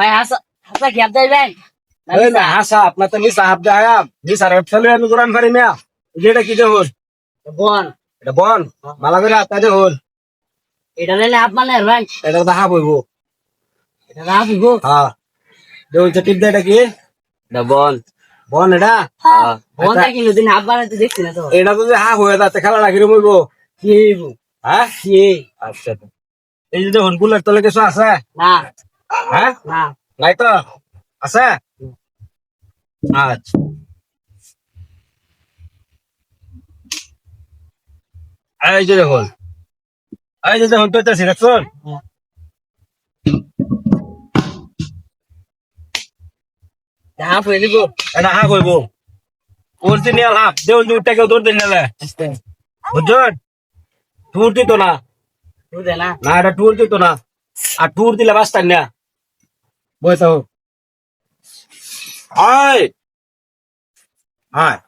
ভাই হাসা হাসা খেয়াল যাইবেন এই না হাসা আপনার তো মিশা হাফ দেয়া মিশার ফেলে আমি কোরআন পারি না যেটা কি দেখুন বন এটা বন মালা করে আত্মা দেখুন এটা নিলে হাফ মানে ভাই এটা তো হাফ হইব এটা হাফ গো হ্যাঁ দেখুন টিপ দেয় এটা কি এটা বন বন এটা বনটা কি দিন হাফ বানাতে দেখছি না তো এটা যদি হাফ হয়ে যাচ্ছে খেলা রাখি রইব কি হইব হ্যাঁ কি আচ্ছা এই যে দেখুন বুলেট তলে কিছু আছে না হ্যাঁ না নাই তো আছে আচ্ছা এই যে দেখুন তো দেখুন হাফ হয়ে দিব এটা হাফ হইব অরিজিনাল হাফ দেখুন দুইটা কেউ দৌড় দিন বুঝছেন টুর দিত না বুঝে না না এটা টুর দিত না আর টুর দিলে বাঁচতেন না বলতে হোক আয় আয়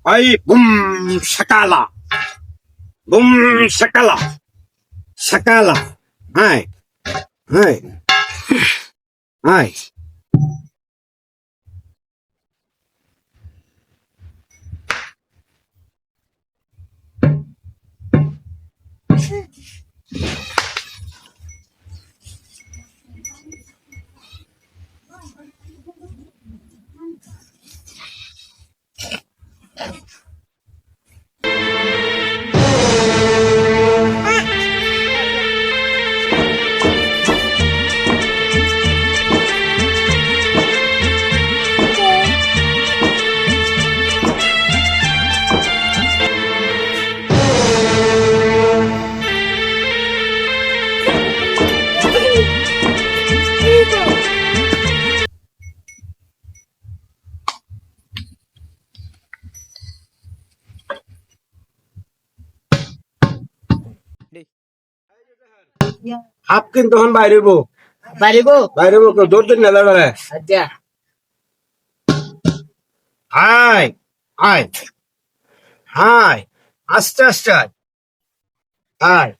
ay bum sakala bum sakala sakala ay ay ay half কিন্তু হন বাইরেব পারিব বাইরেব কেউ দৌড় দিন না লড়ে আচ্ছা আয় আয় আয় আস্তে আস্তে আয় আয়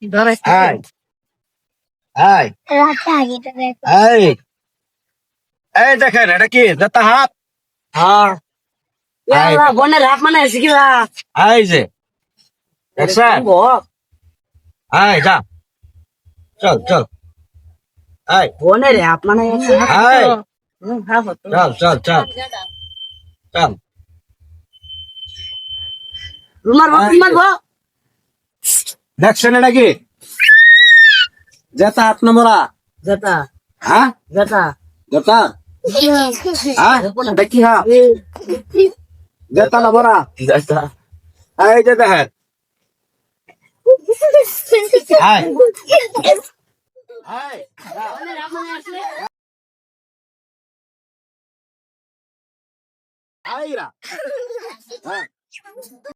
ধরে আয় আয় এই এই দেখেন এটা কি দাতা হাত হ্যাঁ বনের হাফ মানে শিখিবা এই যে দেখছেন আয় যা চল চল আয় বনের হাফ মানে আয় হাফ হতো চল চল চল চল রুমার দেখছেন এটা কি যেতা হাত নম্বরা যেটা হ্যাঁ যেটা যেতা হ্যাঁ দেখি হ্যাঁ যেতা নম্বরা যেটা এই যে দেখেন আয় আয় আইরা হ্যাঁ